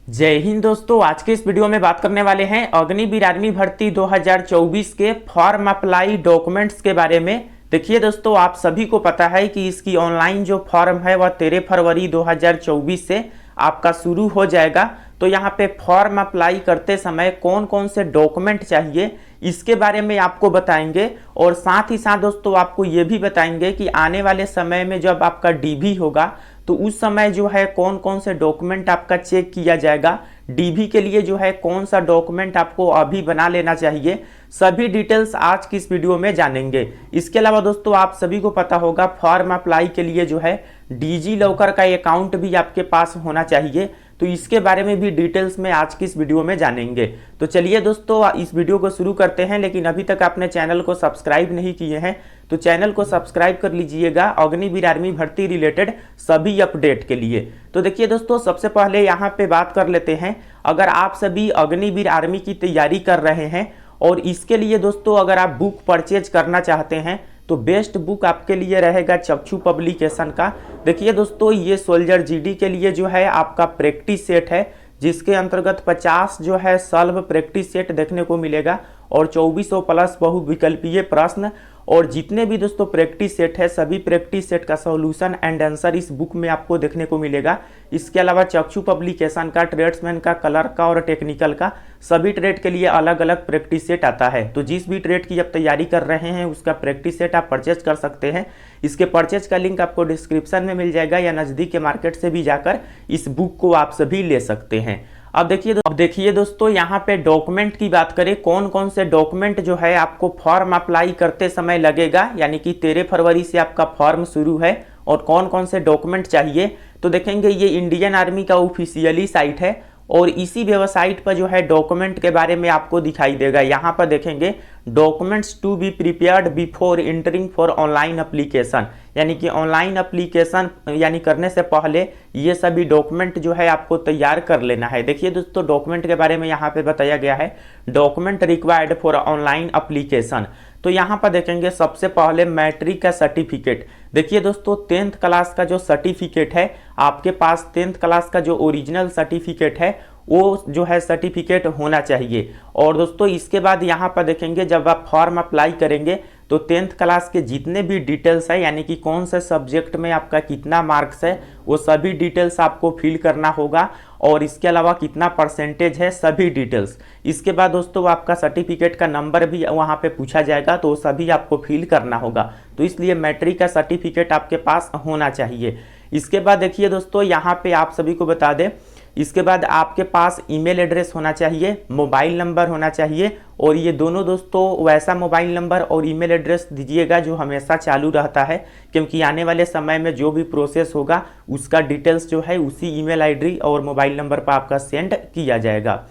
जय हिंद दोस्तों। आज के इस वीडियो में बात करने वाले हैं अग्निवीर आर्मी भर्ती 2024 के फॉर्म अप्लाई डॉक्यूमेंट्स के बारे में। देखिए दोस्तों, आप सभी को पता है कि इसकी ऑनलाइन जो फॉर्म है वह 13 फरवरी 2024 से आपका शुरू हो जाएगा। तो यहाँ पे फॉर्म अप्लाई करते समय कौन कौन से डॉक्यूमेंट चाहिए इसके बारे में आपको बताएंगे, और साथ ही साथ दोस्तों आपको ये भी बताएंगे कि आने वाले समय में जब आपका डीवी होगा तो उस समय जो है कौन कौन से डॉक्यूमेंट आपका चेक किया जाएगा। डीवी के लिए जो है कौन सा डॉक्यूमेंट आपको अभी बना लेना चाहिए, सभी डिटेल्स आज की इस वीडियो में जानेंगे। इसके अलावा दोस्तों आप सभी को पता होगा फॉर्म अप्लाई के लिए जो है डिजी लॉकर का अकाउंट भी आपके पास होना चाहिए। तो इसके बारे में भी डिटेल्स में आज की इस वीडियो में जानेंगे। तो चलिए दोस्तों इस वीडियो को शुरू करते हैं, लेकिन अभी तक आपने चैनल को सब्सक्राइब नहीं किए हैं तो चैनल को सब्सक्राइब कर लीजिएगा अग्निवीर आर्मी भर्ती रिलेटेड सभी अपडेट के लिए। तो देखिए दोस्तों, सबसे पहले यहाँ पे बात कर लेते हैं, अगर आप सभी अग्निवीर आर्मी की तैयारी कर रहे हैं और इसके लिए दोस्तों अगर आप बुक परचेज करना चाहते हैं तो बेस्ट बुक आपके लिए रहेगा चक्षु पब्लिकेशन का। देखिए दोस्तों, ये सोल्जर जीडी के लिए जो है आपका प्रैक्टिस सेट है, जिसके अंतर्गत 50 जो है सॉल्व प्रैक्टिस सेट देखने को मिलेगा और 2400 प्लस बहुविकल्पीय प्रश्न, और जितने भी दोस्तों प्रैक्टिस सेट है सभी प्रैक्टिस सेट का सॉल्यूशन एंड आंसर इस बुक में आपको देखने को मिलेगा। इसके अलावा चक्षु पब्लिकेशन का, ट्रेड्समैन का, कलर का और टेक्निकल का सभी ट्रेड के लिए अलग अलग प्रैक्टिस सेट आता है। तो जिस भी ट्रेड की आप तैयारी कर रहे हैं उसका प्रैक्टिस सेट आप परचेज कर सकते हैं। इसके परचेज का लिंक आपको डिस्क्रिप्शन में मिल जाएगा या नज़दीक के मार्केट से भी जाकर इस बुक को आप सभी ले सकते हैं। अब देखिए दोस्तों, यहाँ पे डॉक्यूमेंट की बात करें, कौन कौन से डॉक्यूमेंट जो है आपको फॉर्म अप्लाई करते समय लगेगा, यानी कि 13 फरवरी से आपका फॉर्म शुरू है और कौन कौन से डॉक्यूमेंट चाहिए। तो देखेंगे ये इंडियन आर्मी का ऑफिशियली साइट है और इसी वेबसाइट पर जो है डॉक्यूमेंट के बारे में आपको दिखाई देगा। यहाँ पर देखेंगे documents to be prepared before entering for online application, यानी कि ऑनलाइन एप्लीकेशन यानी करने से पहले ये सभी डॉक्यूमेंट जो है आपको तैयार कर लेना है। देखिए दोस्तों, डॉक्यूमेंट के बारे में यहाँ पे बताया गया है, document required for online application. तो यहाँ पर देखेंगे सबसे पहले मैट्रिक का सर्टिफिकेट। देखिए दोस्तों, 10th क्लास का जो सर्टिफिकेट है आपके पास, 10th क्लास का जो ओरिजिनल सर्टिफिकेट है वो जो है सर्टिफिकेट होना चाहिए। और दोस्तों इसके बाद यहाँ पर देखेंगे जब आप फॉर्म अप्लाई करेंगे तो 10th क्लास के जितने भी डिटेल्स है, यानी कि कौन से सब्जेक्ट में आपका कितना मार्क्स है वो सभी डिटेल्स आपको फिल करना होगा, और इसके अलावा कितना परसेंटेज है सभी डिटेल्स। इसके बाद दोस्तों आपका सर्टिफिकेट का नंबर भी वहाँ पे पूछा जाएगा तो सभी आपको फिल करना होगा। तो इसलिए मैट्रिक का सर्टिफिकेट आपके पास होना चाहिए। इसके बाद देखिए दोस्तों, यहाँ पे आप सभी को बता दें, इसके बाद आपके पास ईमेल एड्रेस होना चाहिए, मोबाइल नंबर होना चाहिए, और ये दोनों दोस्तों वैसा मोबाइल नंबर और ईमेल एड्रेस दीजिएगा जो हमेशा चालू रहता है, क्योंकि आने वाले समय में जो भी प्रोसेस होगा उसका डिटेल्स जो है उसी ईमेल आईडी और मोबाइल नंबर पर आपका सेंड किया जाएगा।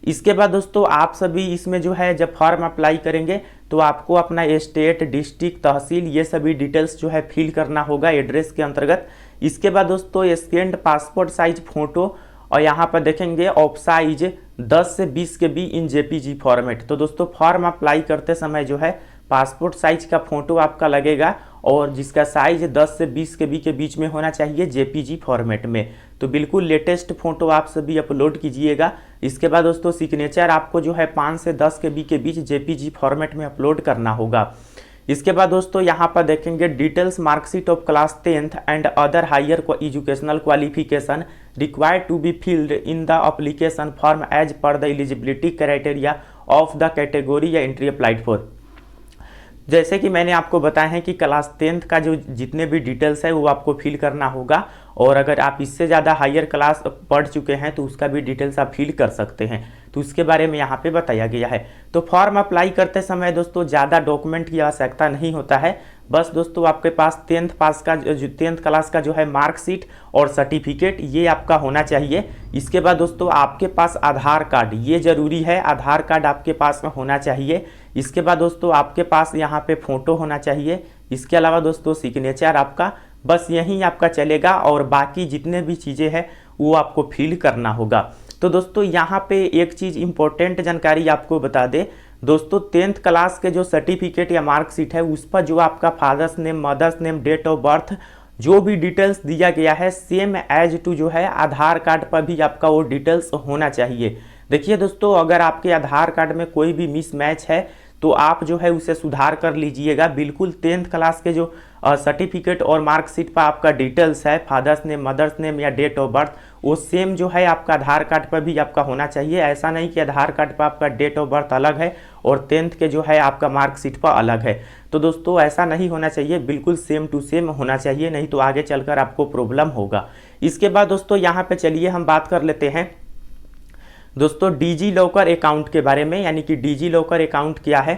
इसके बाद दोस्तों आप सभी इसमें जो है जब फॉर्म अप्लाई करेंगे तो आपको अपना स्टेट, डिस्ट्रिक्ट, तहसील ये सभी डिटेल्स जो है फिल करना होगा एड्रेस के अंतर्गत। इसके बाद दोस्तों स्कैन्ड पासपोर्ट साइज फोटो, और यहाँ पर देखेंगे ऑफ साइज 10 से 20 KB इन जेपीजी फॉर्मेट। तो दोस्तों फॉर्म अप्लाई करते समय जो है पासपोर्ट साइज का फोटो आपका लगेगा और जिसका साइज 10 से 20 KB के बीच में होना चाहिए जेपीजी फॉर्मेट में। तो बिल्कुल लेटेस्ट फोटो आप सभी अपलोड कीजिएगा। इसके बाद दोस्तों सिग्नेचर आपको जो है 5 से 10 KB के बीच जेपीजी फॉर्मेट में अपलोड करना होगा। इसके बाद दोस्तों यहाँ पर देखेंगे details marksheet of class 10th and other higher educational qualification required to be filled in the application form as per the eligibility criteria of the category या एंट्री अप्लाइड फॉर। जैसे कि मैंने आपको बताया है कि क्लास 10th का जो जितने भी डिटेल्स है वो आपको फिल करना होगा, और अगर आप इससे ज़्यादा हायर क्लास पढ़ चुके हैं तो उसका भी डिटेल्स आप फिल कर सकते हैं। तो उसके बारे में यहाँ पे बताया गया है। तो फॉर्म अप्लाई करते समय दोस्तों ज़्यादा डॉक्यूमेंट की आवश्यकता नहीं होता है, बस दोस्तों आपके पास 10th क्लास का जो है मार्कशीट और सर्टिफिकेट ये आपका होना चाहिए। इसके बाद दोस्तों आपके पास आधार कार्ड, ये ज़रूरी है, आधार कार्ड आपके पास में होना चाहिए। इसके बाद दोस्तों आपके पास यहाँ पे फ़ोटो होना चाहिए। इसके अलावा दोस्तों सिग्नेचर आपका, बस यही आपका चलेगा, और बाकी जितने भी चीज़ें हैं वो आपको फिल करना होगा। तो दोस्तों यहाँ पे एक चीज़ इंपॉर्टेंट जानकारी आपको बता दे दोस्तों, 10th क्लास के जो सर्टिफिकेट या मार्कशीट है उस पर जो आपका father's name, mother's name, date of birth जो भी डिटेल्स दिया गया है सेम एज टू जो है आधार कार्ड पर भी आपका वो डिटेल्स होना चाहिए। देखिए दोस्तों, अगर आपके आधार कार्ड में कोई भी मिसमैच है तो आप जो है उसे सुधार कर लीजिएगा। बिल्कुल 10th क्लास के जो सर्टिफिकेट और मार्कशीट पर आपका डिटेल्स है, फादर्स नेम, मदर्स नेम या डेट ऑफ बर्थ, वो सेम जो है आपका आधार कार्ड पर भी आपका होना चाहिए। ऐसा नहीं कि आधार कार्ड पर आपका डेट ऑफ बर्थ अलग है और 10th के जो है आपका मार्कशीट पर अलग है। तो दोस्तों ऐसा नहीं होना चाहिए, बिल्कुल सेम टू सेम होना चाहिए, नहीं तो आगे चलकर आपको प्रॉब्लम होगा। इसके बाद दोस्तों यहाँ पे चलिए हम बात कर लेते हैं दोस्तों डिजी लॉकर अकाउंट के बारे में, यानी कि डिजी लॉकर अकाउंट क्या है।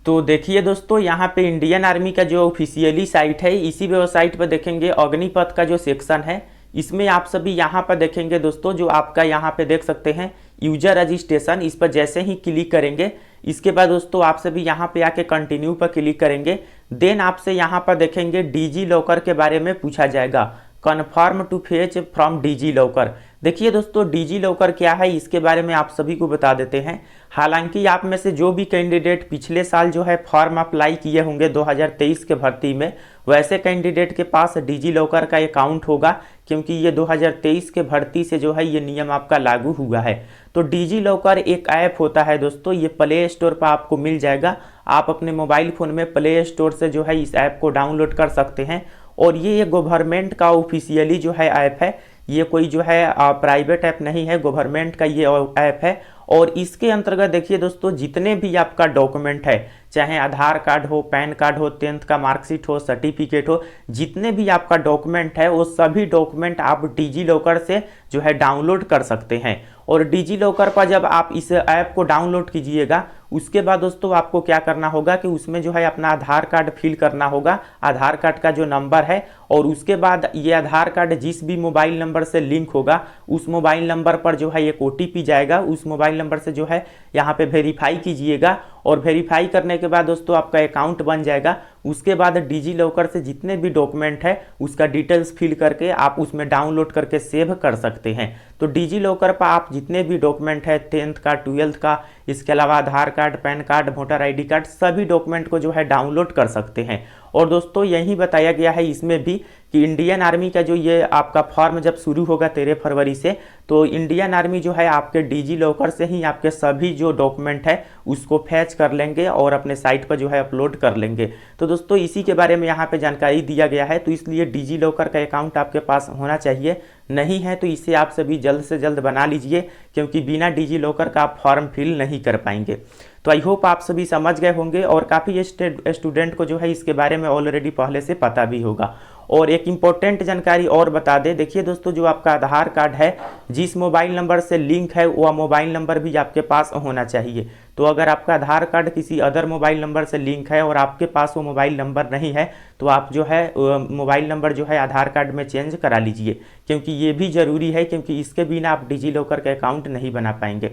तो देखिए दोस्तों, यहाँ पे इंडियन आर्मी का जो ऑफिशियली साइट है, इसी वेबसाइट पर देखेंगे अग्निपथ का जो सेक्शन है, इसमें आप सभी यहाँ पर देखेंगे दोस्तों, जो आपका यहाँ पे देख सकते हैं यूजर रजिस्ट्रेशन, इस पर जैसे ही क्लिक करेंगे, इसके बाद दोस्तों आप सभी यहाँ पे आके कंटिन्यू पर क्लिक करेंगे। देन आपसे यहाँ पर देखेंगे डिजी लॉकर के बारे में पूछा जाएगा, confirm to fetch from DigiLocker. देखिए दोस्तों, डिजी लॉकर क्या है इसके बारे में आप सभी को बता देते हैं। हालांकि आप में से जो भी कैंडिडेट पिछले साल जो है फॉर्म अप्लाई किए होंगे 2023 के भर्ती में, वैसे कैंडिडेट के पास डिजी लॉकर का अकाउंट होगा, क्योंकि ये 2023 के भर्ती से जो है ये नियम आपका लागू हुआ है। तो डिजी लॉकर एक ऐप होता है दोस्तों, ये प्ले स्टोर पर आपको मिल जाएगा। आप अपने मोबाइल फ़ोन में प्ले स्टोर से जो है इस ऐप को डाउनलोड कर सकते हैं। और ये गवर्नमेंट का ऑफिशियली जो है ऐप है, ये कोई जो है प्राइवेट ऐप नहीं है, गवर्नमेंट का ये ऐप है। और इसके अंतर्गत देखिए दोस्तों, जितने भी आपका डॉक्यूमेंट है, चाहे आधार कार्ड हो, पैन कार्ड हो, 10th का मार्कशीट हो, सर्टिफिकेट हो, जितने भी आपका डॉक्यूमेंट है वो सभी डॉक्यूमेंट आप डिजी लॉकर से जो है डाउनलोड कर सकते हैं। और डिजी लॉकर पर जब आप इस ऐप को डाउनलोड कीजिएगा, उसके बाद दोस्तों आपको क्या करना होगा कि उसमें जो है अपना आधार कार्ड फिल करना होगा, आधार कार्ड का जो नंबर है, और उसके बाद ये आधार कार्ड जिस भी मोबाइल नंबर से लिंक होगा उस मोबाइल नंबर पर जो है एक OTP जाएगा, उस मोबाइल नंबर से जो है यहाँ पे वेरीफाई कीजिएगा। और वेरीफाई करने के बाद दोस्तों आपका अकाउंट बन जाएगा। उसके बाद डिजी लॉकर से जितने भी डॉक्यूमेंट है उसका डिटेल्स फिल करके आप उसमें डाउनलोड करके सेव कर सकते हैं। तो डिजी लॉकर पर आप जितने भी डॉक्यूमेंट है, 10th का, 12th का, इसके अलावा Aadhaar card, PAN card, voter ID card, सभी डॉक्यूमेंट को जो है डाउनलोड कर सकते हैं। और दोस्तों यही बताया गया है इसमें भी कि इंडियन आर्मी का जो ये आपका फॉर्म जब शुरू होगा 13 फरवरी से, तो इंडियन आर्मी जो है आपके डिजी लॉकर से ही आपके सभी जो डॉक्यूमेंट है उसको फैच कर लेंगे और अपने साइट पर जो है अपलोड कर लेंगे। तो दोस्तों इसी के बारे में यहाँ पे जानकारी दिया गया है। तो इसलिए डिजी लॉकर का अकाउंट आपके पास होना चाहिए, नहीं है तो इसे आप सभी जल्द से जल्द बना लीजिए, क्योंकि बिना डिजी लॉकर का आप फॉर्म फिल नहीं कर पाएंगे। तो आई होप आप सभी समझ गए होंगे और काफ़ी स्टूडेंट को जो है इसके बारे में ऑलरेडी पहले से पता भी होगा। और एक इम्पोर्टेंट जानकारी और बता दें, देखिए दोस्तों, जो आपका आधार कार्ड है जिस मोबाइल नंबर से लिंक है वह मोबाइल नंबर भी आपके पास होना चाहिए। तो अगर आपका आधार कार्ड किसी अदर मोबाइल नंबर से लिंक है और आपके पास वो मोबाइल नंबर नहीं है, तो आप जो है मोबाइल नंबर जो है आधार कार्ड में चेंज करा लीजिए, क्योंकि ये भी ज़रूरी है, क्योंकि इसके बिना आप डिजी लॉकर का अकाउंट नहीं बना पाएंगे।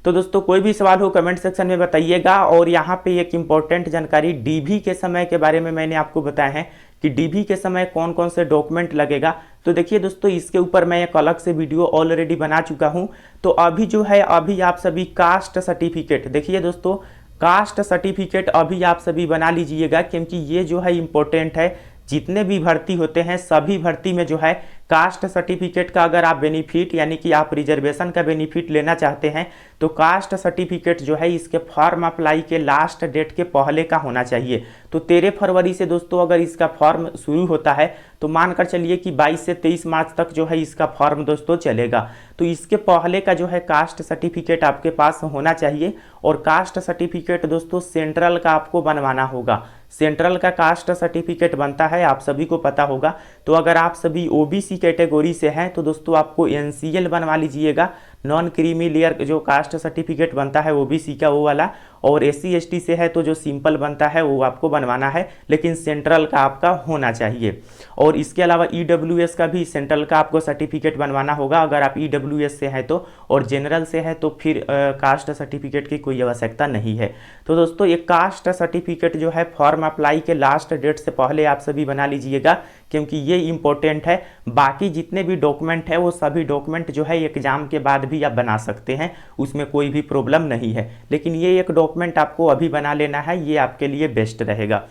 तो दोस्तों कोई भी सवाल हो कमेंट सेक्शन में बताइएगा। और यहाँ पे एक इम्पॉर्टेंट जानकारी डीवी के समय के बारे में मैंने आपको बताया है कि डीवी के समय कौन कौन से डॉक्यूमेंट लगेगा। तो देखिए दोस्तों, इसके ऊपर मैं एक अलग से वीडियो ऑलरेडी बना चुका हूँ। तो अभी जो है आप सभी कास्ट सर्टिफिकेट, देखिए दोस्तों, कास्ट सर्टिफिकेट अभी आप सभी बना लीजिएगा, क्योंकि ये जो है इम्पोर्टेंट है। जितने भी भर्ती होते हैं सभी भर्ती में जो है कास्ट सर्टिफिकेट का अगर आप बेनिफिट, यानी कि आप रिजर्वेशन का बेनिफिट लेना चाहते हैं, तो कास्ट सर्टिफिकेट जो है इसके फॉर्म अप्लाई के लास्ट डेट के पहले का होना चाहिए। तो 13 फरवरी से दोस्तों अगर इसका फॉर्म शुरू होता है तो मानकर चलिए कि 22 से 23 मार्च तक जो है इसका फॉर्म दोस्तों चलेगा। तो इसके पहले का जो है कास्ट सर्टिफिकेट आपके पास होना चाहिए। और कास्ट सर्टिफिकेट दोस्तों सेंट्रल का आपको बनवाना होगा। सेंट्रल का कास्ट सर्टिफिकेट बनता है, आप सभी को पता होगा। तो अगर आप सभी OBC कैटेगरी से हैं तो दोस्तों आपको NCL बनवा लीजिएगा, नॉन क्रीमी लेयर जो कास्ट सर्टिफिकेट बनता है OBC का वो वाला। और SC ST से है तो जो सिंपल बनता है वो आपको बनवाना है, लेकिन सेंट्रल का आपका होना चाहिए। और इसके अलावा EWS का भी सेंट्रल का आपको सर्टिफिकेट बनवाना होगा अगर आप EWS से हैं तो। और जनरल से है तो फिर कास्ट सर्टिफिकेट की कोई आवश्यकता नहीं है। तो दोस्तों ये कास्ट सर्टिफिकेट जो है फॉर्म अप्लाई के लास्ट डेट से पहले आप सभी बना लीजिएगा, क्योंकि ये इंपॉर्टेंट है। बाकी जितने भी डॉक्यूमेंट है वो सभी डॉक्यूमेंट जो है एग्जाम के बाद भी आप बना सकते हैं, उसमें कोई भी प्रॉब्लम नहीं है। लेकिन ये एक डॉक्यूमेंट आपको अभी बना लेना है, ये आपके लिए बेस्ट रहेगा।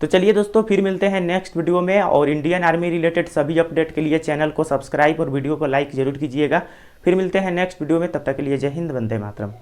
तो चलिए दोस्तों, फिर मिलते हैं नेक्स्ट वीडियो में, और इंडियन आर्मी रिलेटेड सभी अपडेट के लिए चैनल को सब्सक्राइब और वीडियो को लाइक जरूर कीजिएगा। फिर मिलते हैं नेक्स्ट वीडियो में, तब तक के लिए जय हिंद, वंदे मातरम।